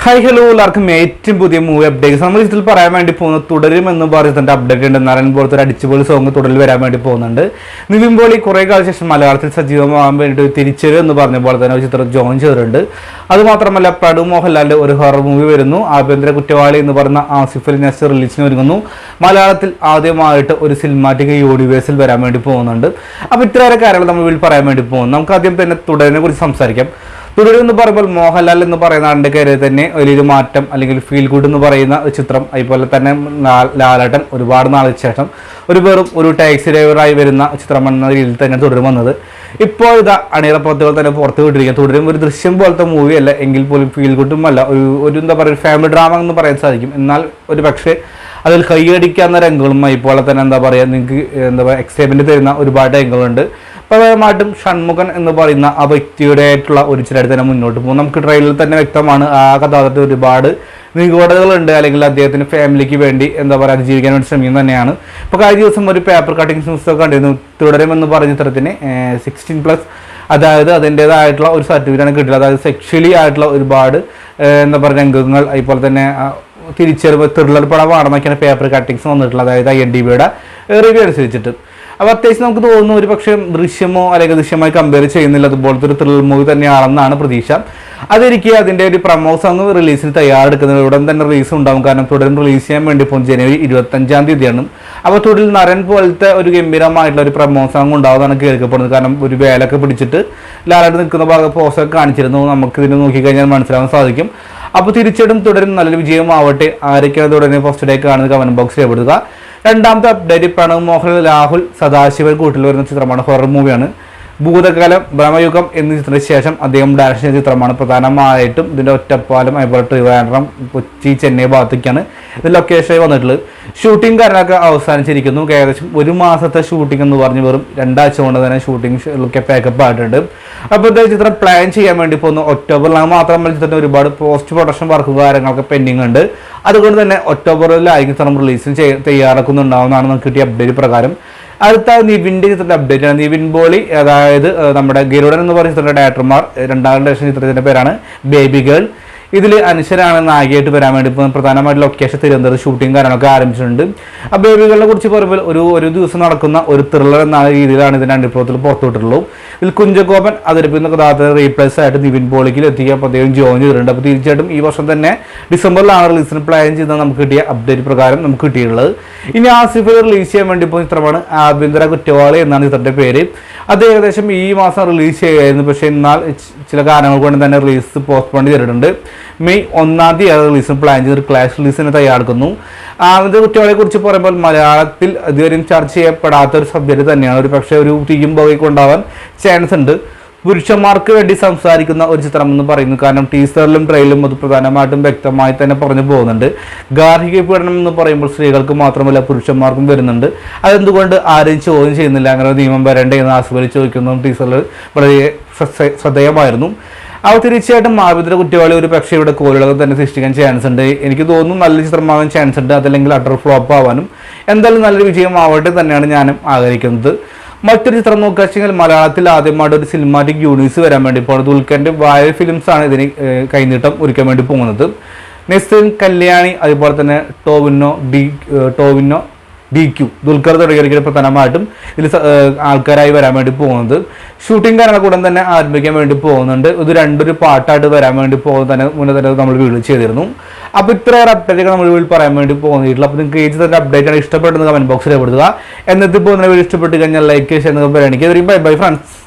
Hi hello എല്ലാവർക്കും ഏറ്റവും പുതിയ മൂവി അപ്ഡേറ്റ്സ് നമ്മൾ ഇതിൽ പറയാൻ വേണ്ടി പോകുന്നത് തുടരും എന്ന് പറയുന്നതിന്റെ അപ്ഡേറ്റ് ഉണ്ട്. നാരായൺ പോലത്തെ ഒരു അടിച്ചുപൊളി സോങ് തുടരിൽ വരാൻ വേണ്ടി പോകുന്നുണ്ട്. നിവിൻ പോളി കുറേ കാലം ശേഷം മലയാളത്തിൽ സജീവമാകാൻ വേണ്ടി തിരിച്ചുവരും എന്ന് പറഞ്ഞ പോലെ തന്നെ ഒരു ചിത്രം ജോയിൻ ചെയ്തിട്ടുണ്ട്. അതുമാത്രമല്ല പ്രഡു മോഹൻലാലിന്റെ ഒരു ഹൊറർ മൂവി വരുന്നു. ആഭ്യന്തര കുറ്റവാളി എന്ന് പറയുന്ന ആസിഫ് അലി നസീർ റിലീസിന് ഒരുങ്ങുന്നു. മലയാളത്തിൽ ആദ്യമായിട്ട് ഒരു സിനിമാറ്റിക് യൂണിവേഴ്സിൽ വരാൻ വേണ്ടി പോകുന്നുണ്ട്. അപ്പോൾ ഇത്രയേറെ കാര്യങ്ങൾ നമ്മൾ ഇതിൽ പറയാൻ വേണ്ടി പോകുന്നു. നമുക്ക് ആദ്യം തന്നെ തുടരിനെ കുറിച്ച് സംസാരിക്കാം. തുടരും എന്ന് പറയുമ്പോൾ മോഹൻലാൽ എന്ന് പറയുന്ന ആളുടെ കയറി തന്നെ വലിയൊരു മാറ്റം അല്ലെങ്കിൽ ഫീൽ ഗുഡ് എന്ന് പറയുന്ന ചിത്രം, അതുപോലെ തന്നെ ലാലേട്ടൻ ഒരുപാട് നാളിന് ശേഷം ഒരു ടാക്സി ഡ്രൈവറായി വരുന്ന ചിത്രം എന്ന രീതിയിൽ തന്നെ തുടരും വന്നത്. ഇപ്പോൾ ഇതാ അണിയറ പ്രവർത്തികൾ തന്നെ പുറത്ത് വിട്ടിരിക്കുക. തുടരും ഒരു ദൃശ്യം പോലത്തെ മൂവി അല്ല, എങ്കിൽ പോലും ഫീൽ ഗുഡും അല്ല, ഒരു എന്താ പറയുക ഫാമിലി ഡ്രാമ എന്ന് പറയാൻ സാധിക്കും. എന്നാൽ ഒരു പക്ഷേ അതിൽ കൈയടിക്കാവുന്ന രംഗങ്ങളും അതുപോലെ തന്നെ എന്താ പറയുക നിങ്ങൾക്ക് എന്താ പറയുക എക്സൈറ്റ്മെന്റ് തരുന്ന ഒരുപാട് രംഗങ്ങളുണ്ട്. പ്രധാനമായിട്ടും ഷൺമുഖൻ എന്ന് പറയുന്ന ആ വ്യക്തിയുടെ ആയിട്ടുള്ള ഒരു ചിലർ തന്നെ മുന്നോട്ട് പോകും. നമുക്ക് ട്രെയിലറിൽ തന്നെ വ്യക്തമാണ് ആ കഥാപാത്രത്തിൽ ഒരുപാട് നിഗൂഢതകളുണ്ട്, അല്ലെങ്കിൽ അദ്ദേഹത്തിന് ഫാമിലിക്ക് വേണ്ടി എന്താ പറയുക അതിജീവിക്കാൻ വേണ്ടി ശ്രമിക്കുന്നത് തന്നെയാണ്. ഇപ്പോൾ കഴിഞ്ഞ ദിവസം ഒരു പേപ്പർ കട്ടിങ് ന്യൂസ് കണ്ടിരുന്നു. തുടരുമെന്ന് പറഞ്ഞ ചിത്രത്തിന് 16+, അതായത് അതിൻ്റെതായിട്ടുള്ള ഒരു സർട്ടിഫിക്കറ്റാണ് കിട്ടിയത്. അതായത് സെക്ഷലി ആയിട്ടുള്ള ഒരുപാട് എന്താ പറയുക രംഗങ്ങൾ, അതുപോലെ തന്നെ തിരിച്ചറിവ് ത്രില്ലർ പടമാണെന്നൊക്കെയാണ് പേപ്പർ കട്ടിങ്സ് വന്നിട്ടുള്ളത്. അതായത് IMDbയുടെ റിവ്യൂ അനുസരിച്ചിട്ട്. അപ്പോൾ അത്യാവശ്യം നമുക്ക് തോന്നുന്നു ഒരു പക്ഷേ ദൃശ്യമോ അല്ലെങ്കിൽ ദൃശ്യമായി കമ്പയർ ചെയ്യുന്നില്ല, അതുപോലത്തെ ഒരു ത്രില്ലർ മൂവി തന്നെയാണെന്നാണ് പ്രതീക്ഷ. അതിരിക്കുക അതിൻ്റെ ഒരു പ്രമോസ് അങ്ങ് റിലീസിന് തയ്യാറെടുക്കുന്നത് ഉടൻ തന്നെ റിലീസ് ഉണ്ടാകും. കാരണം തുടരും റിലീസ് ചെയ്യാൻ വേണ്ടി ഇപ്പോൾ ജനുവരി 25-ാം തീയതിയാണ്. അപ്പോൾ തുടരിൽ നരൻ പോലത്തെ ഒരു ഗംഭീരമായിട്ടുള്ള ഒരു പ്രമോസ് അങ്ങ് ഉണ്ടാവുന്നതാണ് കേൾക്കപ്പെടുന്നത്. കാരണം ഒരു വേലൊക്കെ പിടിച്ചിട്ട് ലാലായിട്ട് നിൽക്കുന്ന ഭാഗം പോസ്റ്റൊക്കെ കാണിച്ചിരുന്നു. നമുക്ക് ഇതിന് നോക്കിക്കഴിഞ്ഞാൽ മനസ്സിലാവാൻ സാധിക്കും. അപ്പോൾ തീർച്ചയായിട്ടും തുടരും നല്ലൊരു വിജയമാവട്ടെ. ആരൊക്കെയാണ് തുടരുന്ന ഫസ്റ്റ് ഡേ കാണുന്നത് കമന്റ് ബോക്സിൽ രേഖപ്പെടുത്തുക. രണ്ടാമത്തെ അപ്ഡേറ്റ് പ്രണവ് മോഹൻ രാഹുൽ സദാശിവൻ കൂട്ടിൽ വരുന്ന ചിത്രമാണ്, ഹൊറർ മൂവിയാണ്. ഭൂതകാലം ബ്രഹ്മയുഗം എന്ന ചിത്രത്തിന് ശേഷം അദ്ദേഹം ഡയറക്ഷൻ ചെയ്ത ചിത്രമാണ്. പ്രധാനമായിട്ടും ഇതിൻ്റെ ഒറ്റപ്പാലം അതുപോലെ ട്രിവാൻഡ്രം, കൊച്ചി, ചെന്നൈ ഭാഗത്തേക്കാണ് ഇത് ലൊക്കേഷനായി വന്നിട്ടുള്ളത്. ഷൂട്ടിംഗ് കാര്യങ്ങളൊക്കെ അവസാനിച്ചിരിക്കുന്നു. ഏകദേശം 1 മാസത്തെ ഷൂട്ടിംഗ് എന്ന് പറഞ്ഞ് വെറും 2 ആഴ്ച കൊണ്ട് തന്നെ ഷൂട്ടിംഗ് പാക്കപ്പ് ആയിട്ടുണ്ട്. അപ്പോൾ ഇതേ ചിത്രം പ്ലാൻ ചെയ്യാൻ വേണ്ടി പോകുന്നു ഒക്ടോബറിൽ. മാത്രമല്ല ചിത്രത്തിന് ഒരുപാട് പോസ്റ്റ് പ്രൊഡക്ഷൻ വർക്ക് കാര്യങ്ങളൊക്കെ പെൻഡിങ് ഉണ്ട്. അതുകൊണ്ട് തന്നെ ഒക്ടോബറിലായിരിക്കും ചിത്രം റിലീസിന് തയ്യാറാക്കുന്നുണ്ടാവുന്നതാണ് നമുക്ക് കിട്ടിയ അപ്ഡേറ്റ് പ്രകാരം. അടുത്ത നിവിൻ്റെ ചിത്രത്തിൻ്റെ അപ്ഡേറ്റ് ആണ്. നിവിൻ പോളി, അതായത് നമ്മുടെ ഗരുഡൻ എന്ന് പറയുന്ന ചിത്രത്തിൻ്റെ ഡയറക്ടർമാർ, രണ്ടാം ഡയറക്ഷൻ ചിത്രത്തിൻ്റെ പേരാണ് ബേബി ഗേൾ. ഇതിൽ അനുശ്വരാണ് നായികയായിട്ട് വരാൻ വേണ്ടി പ്രധാനമായിട്ട് ലൊക്കേഷൻ തിരുവനന്തപുരം ഷൂട്ടിംഗ് കാര്യങ്ങളൊക്കെ ആരംഭിച്ചിട്ടുണ്ട്. ആ ബേബികളെ കുറിച്ച് പറയുമ്പോൾ ഒരു ദിവസം നടക്കുന്ന ഒരു ത്രില്ലർ എന്ന രീതിയിലാണ് ഇതിൻ്റെ അനുഭവത്തിൽ പുറത്തുവിട്ടുള്ളൂ. ഇതിൽ കുഞ്ചകോപൻ അവതരിപ്പിക്കുന്ന കഥാപാത്രത്തെ റീപ്ലേസ് ആയിട്ട് നിവിൻ പോളിക്കിൽ എത്തിക്കുക അദ്ദേഹം ജോയിൻ ചെയ്തിട്ടുണ്ട്. അപ്പോൾ തീർച്ചയായിട്ടും ഈ വർഷം തന്നെ ഡിസംബറിലാണ് റിലീസിന് പ്ലാൻ ചെയ്തത് നമുക്ക് കിട്ടിയ അപ്ഡേറ്റ് പ്രകാരം നമുക്ക് കിട്ടിയിട്ടുള്ളത്. ഇനി ആസിഫ് അലി റിലീസ് ചെയ്യാൻ വേണ്ടി പോകുന്ന ചിത്രമാണ് ആഭ്യന്തര കുറ്റവാളി എന്നാണ് ചിത്രത്തിൻ്റെ പേര്. അത് ഏകദേശം ഈ മാസം റിലീസ് ചെയ്യുമായിരുന്നു, പക്ഷേ എന്നാൽ ചില കാരണങ്ങൾ കൊണ്ട് തന്നെ റിലീസ് പോസ്റ്റ്പോൺ ചെയ്തിട്ടുണ്ട്. മെയ് 1-ാം തീയതി റിലീസിന് പ്ലാൻ ചെയ്ത് ക്ലാഷ് റിലീസിന് തയ്യാറെടുക്കുന്നു. ആഭ്യന്തര കുറ്റവാളിയെ കുറിച്ച് പറയുമ്പോൾ മലയാളത്തിൽ ഇതുവരെയും ചർച്ച ചെയ്യപ്പെടാത്ത ഒരു സബ്ജക്റ്റ് തന്നെയാണ്. ഒരു പക്ഷേ ഒരു തീയും പുകയൊക്കെ ഉണ്ടാവാൻ ചാൻസ് ഉണ്ട്. പുരുഷന്മാർക്ക് വേണ്ടി സംസാരിക്കുന്ന ഒരു ചിത്രം എന്ന് പറയുന്നു. കാരണം ടീസറിലും ട്രെയിലും അത് പ്രധാനമായിട്ടും വ്യക്തമായി തന്നെ പറഞ്ഞു പോകുന്നുണ്ട്. ഗാർഹിക പീഡനം എന്ന് പറയുമ്പോൾ സ്ത്രീകൾക്ക് മാത്രമല്ല പുരുഷന്മാർക്കും വരുന്നുണ്ട്. അതെന്തുകൊണ്ട് ആരും ചോദ്യം ചെയ്യുന്നില്ല, അങ്ങനെ നിയമം വരണ്ടേ എന്ന് ആസ്വദിച്ച് ചോദിക്കുന്നതും ടീസറിൽ വളരെ ശ്രദ്ധേയമായിരുന്നു. അവർ തീർച്ചയായിട്ടും ആഭ്യന്തര കുറ്റവാളി ഒരു പക്ഷേ ഇവിടെ കോലുകളൊക്കെ തന്നെ സൃഷ്ടിക്കാൻ ചാൻസ് ഉണ്ട്. എനിക്ക് തോന്നുന്നു നല്ല ചിത്രമാവാൻ ചാൻസ് ഉണ്ട്, അതല്ലെങ്കിൽ അട്ടർ ഫ്ലോപ്പ് ആവാനും. എന്തായാലും നല്ലൊരു വിജയമാവട്ടെ തന്നെയാണ് ഞാനും ആഗ്രഹിക്കുന്നത്. മറ്റൊരു ചിത്രം നോക്കുകയാണെങ്കിൽ മലയാളത്തിൽ ആദ്യമായിട്ട് ഒരു സിനിമാറ്റിക് യൂണിവേഴ്സ് വരാൻ വേണ്ടി പോകുന്നത് ദുൽഖറിന്റെ വായ ഫിലിംസ് ആണ് ഇതിന് കൈനീട്ടം ഒരുക്കാൻ വേണ്ടി പോകുന്നത്. നെസ്ലിൻ കല്യാണി, അതുപോലെ തന്നെ ടോവിനോ DQ ദുൽഖർ തുടങ്ങിയ പ്രധാനമായിട്ടും ഇതിൽ ആൾക്കാരായി വരാൻ വേണ്ടി പോകുന്നത്. ഷൂട്ടിംഗ് കാര്യങ്ങളൊക്കെ ഉടൻ തന്നെ ആരംഭിക്കാൻ വേണ്ടി പോകുന്നുണ്ട്. ഇത് രണ്ടൊരു പാട്ടായിട്ട് വരാൻ വേണ്ടി പോകുന്നത് തന്നെ മുന്നേ തന്നെ നമ്മൾ വീഡിയോ ചെയ്തിരുന്നു. അപ്പോൾ ഇത്രയേറെ അപ്ഡേറ്റ് നമ്മൾ വീട്ടിൽ പറയാൻ വേണ്ടി പോകുന്നില്ല. അപ്പോൾ നിങ്ങൾക്ക് ഏത് തന്നെ അപ്ഡേറ്റ് ആണ് ഇഷ്ടപ്പെടുന്നത് കമന്റ് ബോക്സിൽ രേഖപ്പെടുത്തുക. എന്നിട്ട് പോകുന്ന വീഡിയോ ഇഷ്ടപ്പെട്ട് കഴിഞ്ഞാൽ ലൈക്ക് ചെയ്യുന്ന പരിഗണിക്കുക. Bye friends.